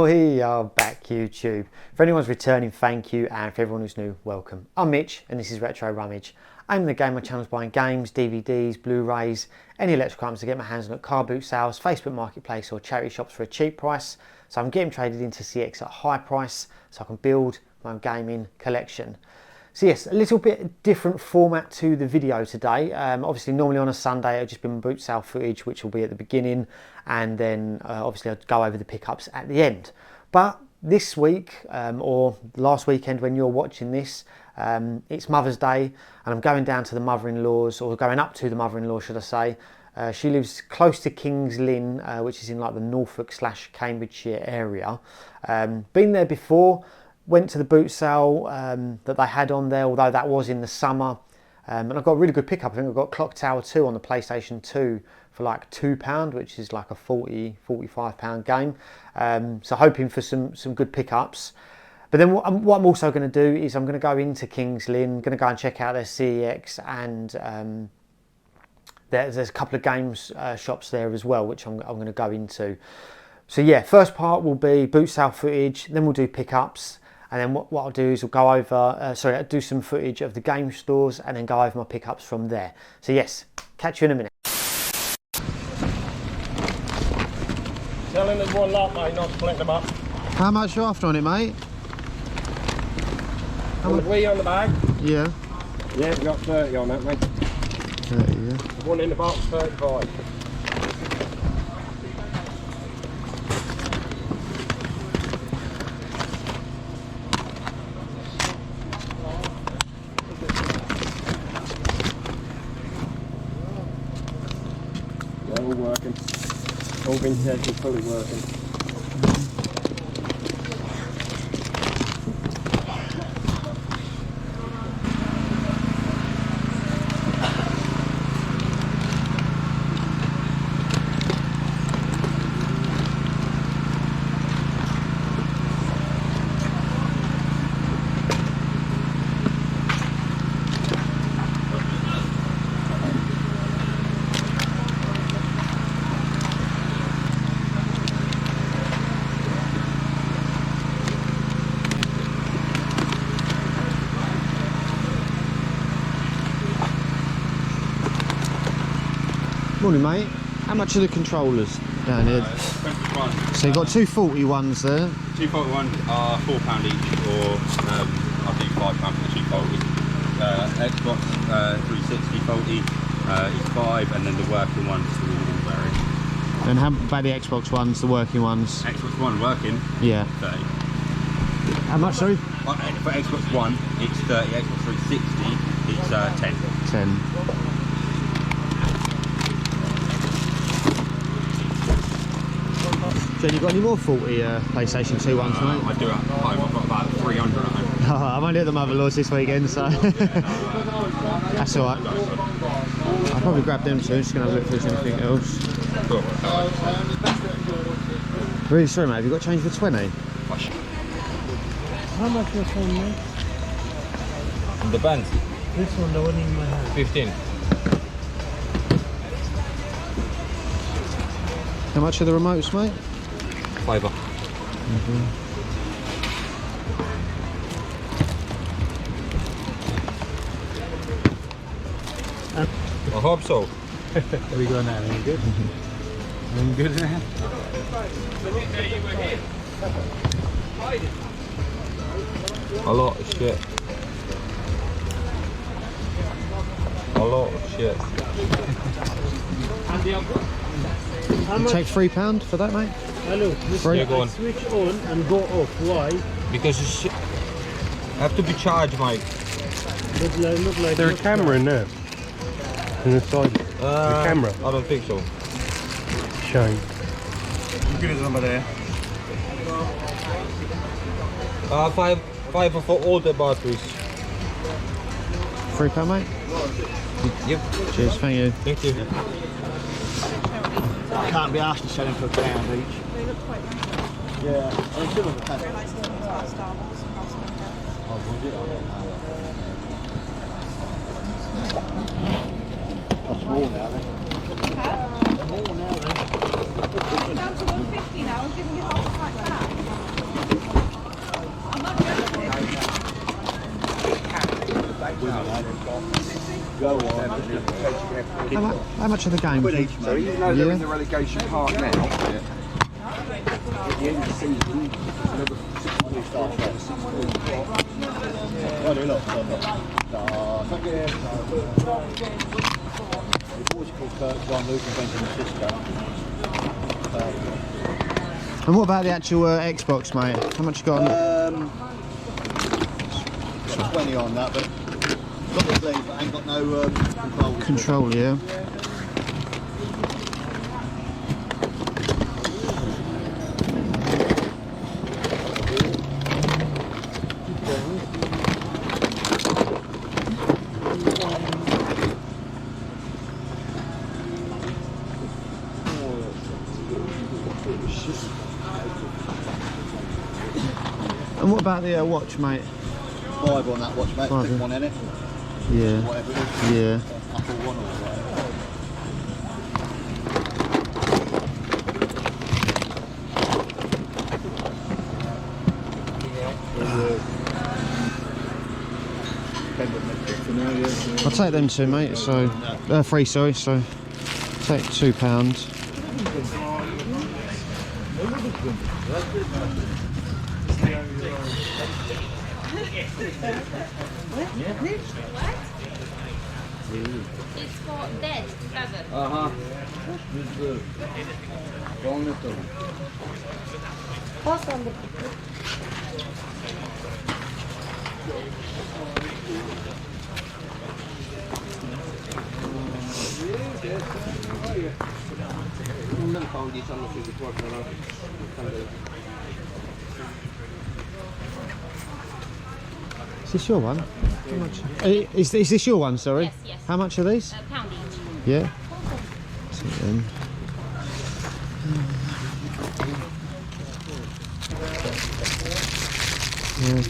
We are back, YouTube. For anyone's returning, thank you, and for everyone who's new, welcome. I'm Mitch, and this is Retro Rummage. I'm the game my channel's buying games, DVDs, Blu-rays, any electrical items to get my hands on at car boot sales, Facebook Marketplace, or charity shops for a cheap price. So I'm getting traded into CX at a high price, so I can build my own gaming collection. So yes, a little bit different format to the video today. Obviously normally on a Sunday it'll just be my Bootsale footage, which will be at the beginning, and then obviously I'll go over the pickups at the end. But this week, or last weekend when you're watching this, it's Mother's Day, and I'm going down to the mother-in-law's, or going up to the mother-in-law should I say. She lives close to Lynn, which is in like the Norfolk/Cambridgeshire area. Been there before. Went to the boot sale that they had on there, although that was in the summer. And I got a really good pickup. I think I got Clock Tower 2 on the PlayStation 2 for like £2, which is like a £45 game. So hoping for some good pickups. But then what I'm also going to do is I'm going to go into Kings Lynn, going to go and check out their CEX, and there's a couple of games shops there as well, which I'm going to go into. So yeah, first part will be boot sale footage, then we'll do pickups. And then what I'll do is we'll go over, I'll do some footage of the game stores and then go over my pickups from there. So yes, catch you in a minute. Tell him there's one lot, mate, not splitting them up. How much are you after on it, mate? How much we on the bag? Yeah. Yeah, we've got 30 on that, mate. 30, yeah. The one in the box, 35. They're all working. All vintage and fully working. Morning, mate. How much are the controllers down here? So you've got two 40 ones there. Two 41 are £4 each, or I'll do £5 for the 240. Xbox 360 40 is 5, and then the working ones will vary. And how about the Xbox ones, the working ones? Xbox One working? Yeah. 30. How much, sorry? For Xbox One, it's 30. Xbox 360, it's 10. 10. Jen, you got any more 40 PlayStation 2 ones, mate? I do at home. I've got about 300 at home. I'm only at the mother-in-law's this weekend, so that's alright. I'll probably grab them too, just going to look if there's anything else. Cool. Really sorry, mate, have you got change for 20? How much was on me? The bands? This one, the one in my hand. 15. How much are the remotes, mate? Fiver. I hope so. Are we going now? Any good? Any good now? A lot of shit. A lot of shit. How You much? take £3 for that, mate? Hello, Free. Yeah, go on. switch on and go off. Why? Because it's shit. Have to be charged, mate. Look like Is there a camera in there? In the side? The camera? I don't think so. Shame. Give us number there. Five for all the batteries. £3, mate? Yep. Cheers, thank you. Thank you. Can't be asked to sell them for £1 each. They look quite nice. Yeah, I mean, some of them I like to do Star Wars cost more now, then. Huh? They're more now, then. Down to 150. You know, I'm giving you half a pack back. I'm not joking. How much are the games? So even though they're in the relegation part now, at the end of the season, another 6 money starts at 6 points. Oh, do look. Thank you. The boys are called Kurt, John, Luke and Benjamin Sisko. And what about the actual Xbox, mate? How much you got on it? Got 20 on that, but got the sleeve, but ain't got no control. Control, yeah. And what about the watch, mate? 5 on that watch, mate. Five, Big yeah. one in it. Yeah. Whatever it is. Yeah. Apple one or whatever. I'll take them two, mate. So, three, sorry. So, take £2. It's for dead brother. Is this your one? How much? Is this your one? Sorry. Yes, yes. How much are these? Pound each. Yeah. See them. Yeah.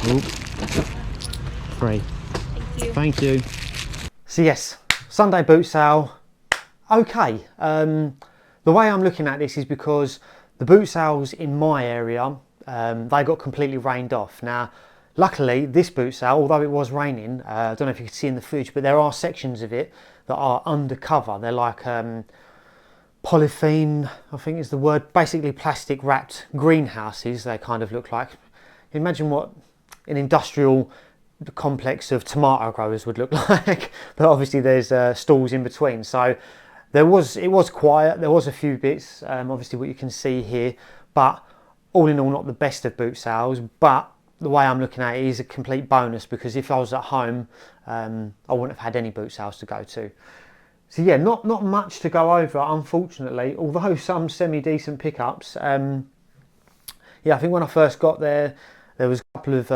Oh. Free. Thank you. Thank you. So yes, Sunday boot sale. Okay. The way I'm looking at this is because the boot sales in my area, they got completely rained off. Now, luckily, this boot sale, although it was raining, I don't know if you can see in the footage, but there are sections of it that are undercover. They're like polythene, I think is the word, basically plastic wrapped greenhouses, they kind of look like. Imagine what an industrial complex of tomato growers would look like, but obviously there's stalls in between. So it was quiet, there was a few bits, obviously what you can see here, but all in all not the best of boot sales, but the way I'm looking at it is a complete bonus, because if I was at home, I wouldn't have had any boot sales to go to. So yeah, not much to go over, unfortunately, although some semi-decent pickups. Yeah, I think when I first got there, there was a couple of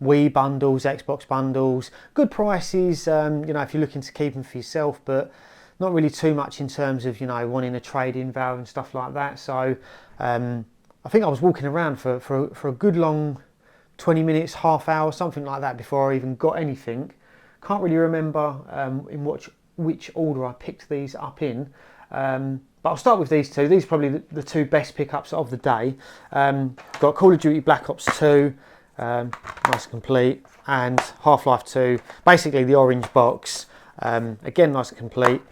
Wii bundles, Xbox bundles, good prices, you know, if you're looking to keep them for yourself, but not really too much in terms of, you know, wanting a trade-in value and stuff like that. So I think I was walking around for a good long 20 minutes, half hour, something like that, before I even got anything. Can't really remember in which order I picked these up in. But I'll start with these two. These are probably the two best pickups of the day. Got Call of Duty Black Ops 2, nice and complete, and Half-Life 2, basically the orange box, again nice and complete.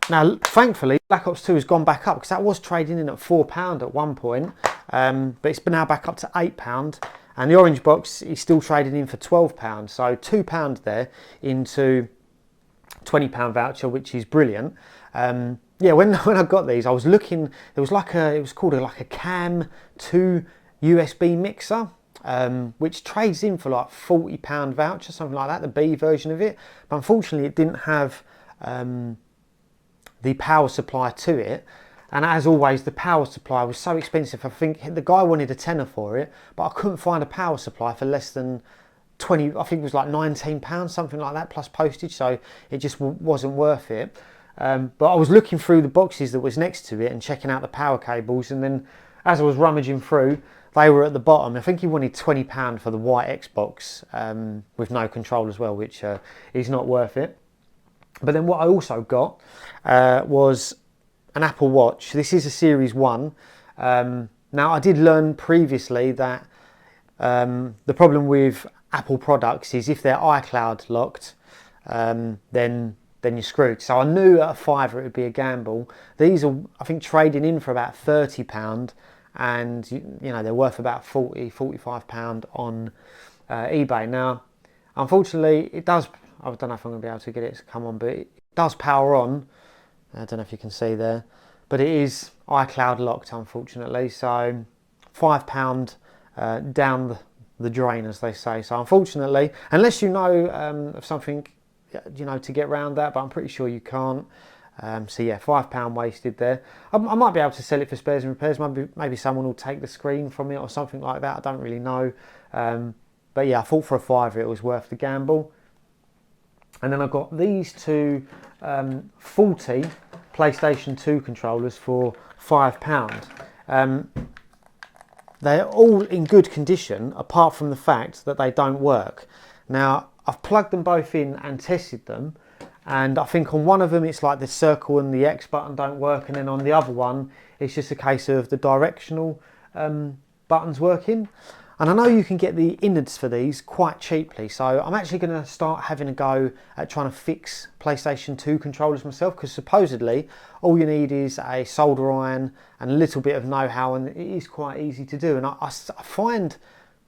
Now thankfully Black Ops 2 has gone back up, because that was trading in at £4 at one point, but it's now back up to £8, and the orange box is still trading in for £12, so £2 there into £20 voucher, which is brilliant. Yeah, when I got these, I was looking. There was it was called like a Cam 2 USB mixer, which trades in for like £40 voucher, something like that, the B version of it. But unfortunately, it didn't have the power supply to it. And as always, the power supply was so expensive. I think the guy wanted a tenner for it, but I couldn't find a power supply for less than 20. I think it was like £19, something like that, plus postage. So it just wasn't worth it. But I was looking through the boxes that was next to it and checking out the power cables, and then as I was rummaging through, they were at the bottom. I think he wanted £20 for the white Xbox with no control as well, which is not worth it. But then what I also got was an Apple Watch. This is a Series 1. Now, I did learn previously that the problem with Apple products is if they're iCloud locked, then you're screwed. So I knew at a fiver it would be a gamble. These are, I think, trading in for about £30, and you know they're worth about £45 on eBay. Now, unfortunately, it does. I don't know if I'm going to be able to get it to come on, but it does power on. I don't know if you can see there, but it is iCloud locked, unfortunately. So £5 down the drain, as they say. So unfortunately, unless you know of something, you know, to get around that, but I'm pretty sure you can't. So yeah, £5 wasted there. I might be able to sell it for spares and repairs. Maybe someone will take the screen from it or something like that. I don't really know. But yeah, I thought for a fiver it was worth the gamble. And then I got these two 40 PlayStation 2 controllers for £5. They're all in good condition, apart from the fact that they don't work. Now, I've plugged them both in and tested them, and I think on one of them it's like the circle and the X button don't work, and then on the other one it's just a case of the directional buttons working. And I know you can get the innards for these quite cheaply, so I'm actually going to start having a go at trying to fix PlayStation 2 controllers myself, because supposedly all you need is a solder iron and a little bit of know-how, and it is quite easy to do. And I find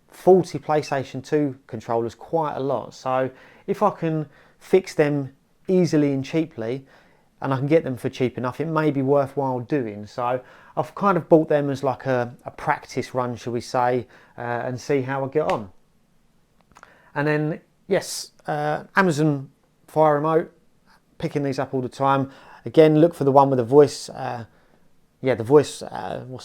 40 PlayStation 2 controllers quite a lot, so if I can fix them easily and cheaply, and I can get them for cheap enough, it may be worthwhile doing. So I've kind of bought them as like a practice run, shall we say, and see how I get on. And then, yes, Amazon Fire Remote, picking these up all the time. Again, look for the one with the voice, what's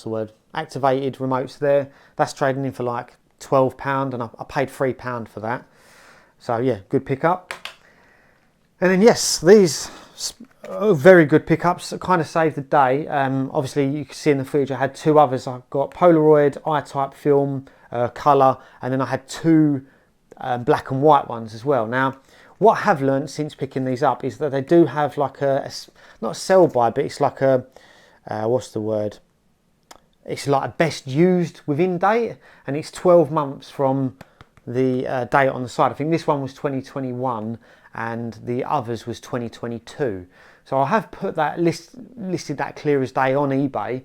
the word, activated remotes there. That's trading in for like £12, and I paid £3 for that. So yeah, good pickup. And then yes, these are very good pickups, kind of saved the day. Obviously you can see in the footage I had two others. I've got Polaroid, I-type film, colour, and then I had two black and white ones as well. Now, what I have learned since picking these up is that they do have like not a sell by, but it's like a, what's the word? It's like a best used within date, and it's 12 months from the date on the side. I think this one was 2021 and the others was 2022. So I have put that listed that clear as day on eBay,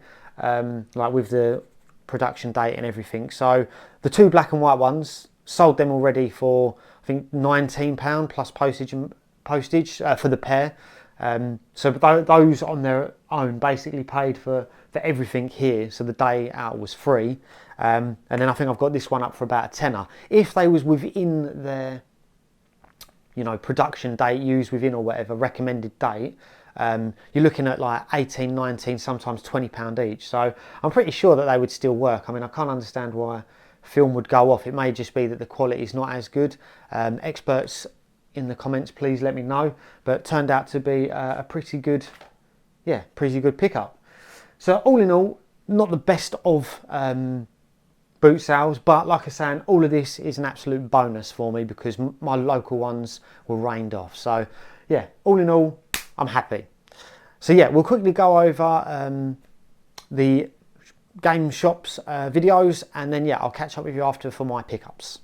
like with the production date and everything. So the two black and white ones, sold them already for I think £19 plus postage for the pair. So those on their own basically paid for everything here, so the day out was free. And then I think I've got this one up for about a tenner. If they was within their, you know, production date, used within or whatever, recommended date, you're looking at like 18, 19, sometimes £20 each. So I'm pretty sure that they would still work. I mean, I can't understand why film would go off. It may just be that the quality is not as good. Experts in the comments, please let me know. But turned out to be a pretty good pickup. So all in all, not the best of boot sales, but like I was saying, all of this is an absolute bonus for me because my local ones were rained off. So yeah, all in all, I'm happy. So yeah, we'll quickly go over the game shops videos, and then yeah, I'll catch up with you after for my pickups.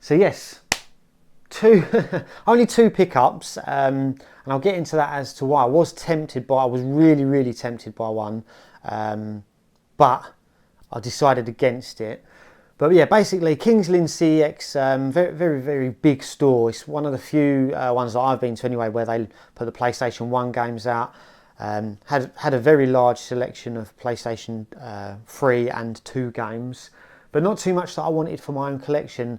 So yes, only two pickups, and I'll get into that as to why. I was really tempted by one, but I decided against it. But yeah, basically Kings Lynn CEX, very big store. It's one of the few ones that I've been to anyway where they put the PlayStation 1 games out. Had a very large selection of PlayStation 3 and 2 games, but not too much that I wanted for my own collection.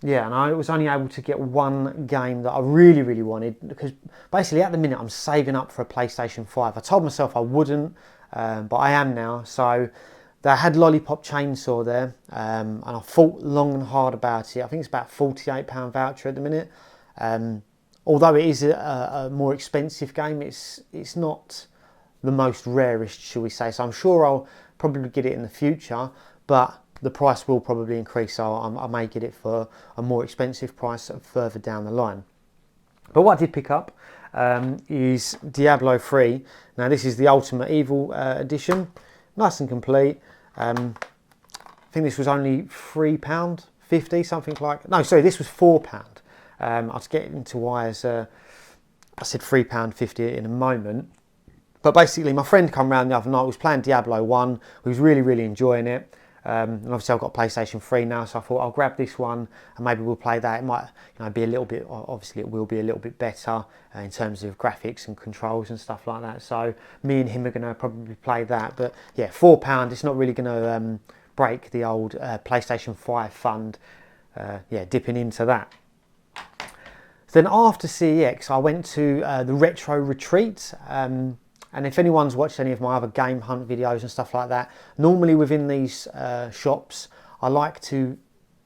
Yeah, and I was only able to get one game that I really wanted, because basically at the minute I'm saving up for a PlayStation 5. I told myself I wouldn't, but I am now. So they had Lollipop Chainsaw there, and I thought long and hard about it. I think it's about £48 voucher at the minute. Although it is a more expensive game, it's not the most rarest, shall we say. So I'm sure I'll probably get it in the future, but the price will probably increase, so I may get it for a more expensive price further down the line. But what I did pick up is Diablo 3. Now this is the Ultimate Evil edition, nice and complete. I think this was only £3.50, something like. No, sorry, this was £4. I'll get into why, as I said £3.50 in a moment. But basically, my friend come round the other night. Was playing Diablo 1. We was really enjoying it. And obviously I've got PlayStation 3 now, so I thought I'll grab this one and maybe we'll play that. It might, be a little bit, obviously it will be a little bit better in terms of graphics and controls and stuff like that. So me and him are going to probably play that. But yeah, £4, it's not really going to break the old PlayStation 5 fund, dipping into that. Then after CEX, I went to the Retro Retreat. And if anyone's watched any of my other game hunt videos and stuff like that, normally within these shops, I like to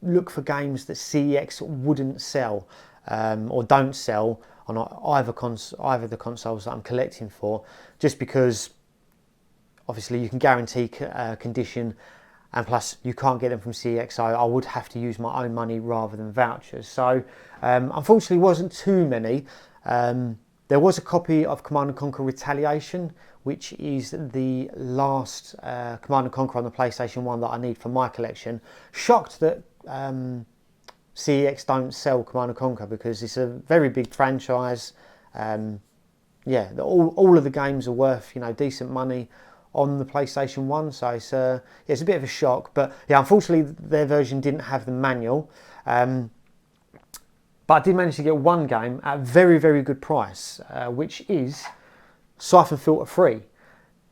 look for games that CEX wouldn't sell or don't sell on either the consoles that I'm collecting for, just because obviously you can guarantee condition, and plus you can't get them from CEX, so I would have to use my own money rather than vouchers. So unfortunately wasn't too many. There was a copy of Command & Conquer Retaliation, which is the last Command & Conquer on the PlayStation 1 that I need for my collection. Shocked that CEX don't sell Command & Conquer, because it's a very big franchise. All of the games are worth decent money on the PlayStation 1, so it's a bit of a shock. But yeah, unfortunately their version didn't have the manual. But I did manage to get one game at a very good price, which is Siphon Filter free.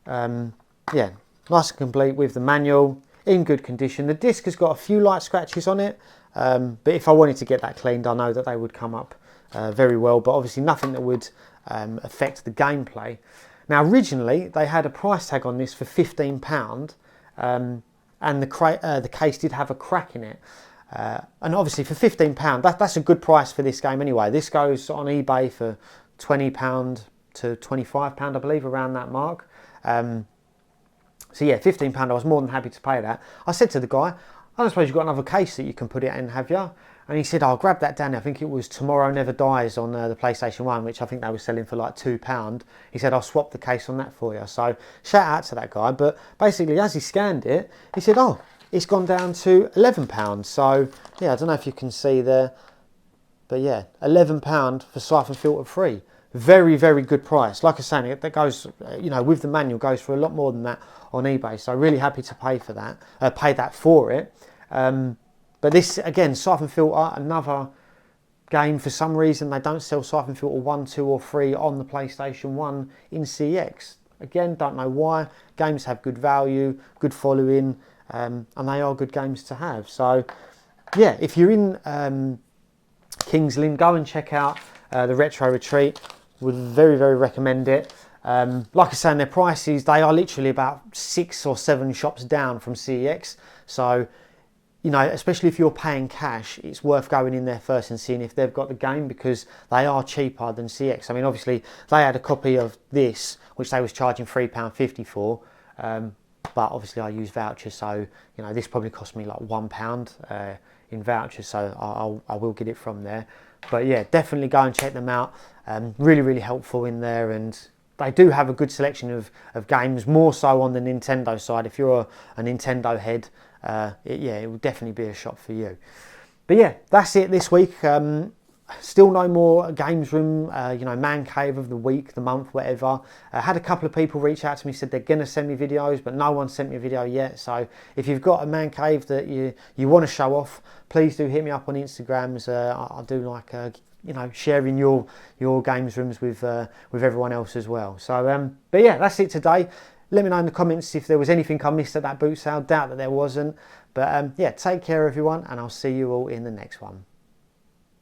Nice and complete with the manual, in good condition. The disc has got a few light scratches on it, but if I wanted to get that cleaned, I know that they would come up very well, but obviously nothing that would affect the gameplay. Now originally they had a price tag on this for £15, and the case did have a crack in it. And obviously for £15, that's a good price for this game anyway. This goes on eBay for £20 to £25, I believe, around that mark. So yeah, £15, I was more than happy to pay that. I said to the guy, I don't suppose you've got another case that you can put it in, have you? And he said, I'll grab that down. I think it was Tomorrow Never Dies on the PlayStation 1, which I think they were selling for like £2. He said, I'll swap the case on that for you. So shout out to that guy. But basically, as he scanned it, he said, oh, it's gone down to £11. So yeah, I don't know if you can see there, but yeah, £11 for Siphon Filter free. Very good price. Like I said, that goes, with the manual, goes for a lot more than that on eBay. So really happy to pay for that, pay that for it. But this again, Siphon Filter, another game. For some reason, they don't sell Siphon Filter 1, 2, or 3 on the PlayStation 1 in CEX. Again, don't know why. Games have good value, good following. And they are good games to have. So yeah, if you're in Kings Lynn, go and check out the Retro Retreat. Would very recommend it. Like I say, their prices, they are literally about 6 or 7 shops down from CEX. So especially if you're paying cash, it's worth going in there first and seeing if they've got the game, because they are cheaper than CEX. I mean, obviously they had a copy of this which they was charging £3.50 for. But obviously I use vouchers, so this probably cost me like £1 in vouchers, so I will get it from there. But yeah, definitely go and check them out. Really helpful in there, and they do have a good selection of games, more so on the Nintendo side. If you're a Nintendo head, it will definitely be a shop for you. But yeah, that's it this week. Still no more games room, man cave of the week, the month, whatever. I had a couple of people reach out to me, said they're going to send me videos, but no one sent me a video yet. So if you've got a man cave that you want to show off, please do hit me up on Instagrams. I do like sharing your games rooms with everyone else as well. So but yeah, that's it today. Let me know in the comments if there was anything I missed at that boot sale. Doubt that there wasn't. But yeah, take care everyone, and I'll see you all in the next one.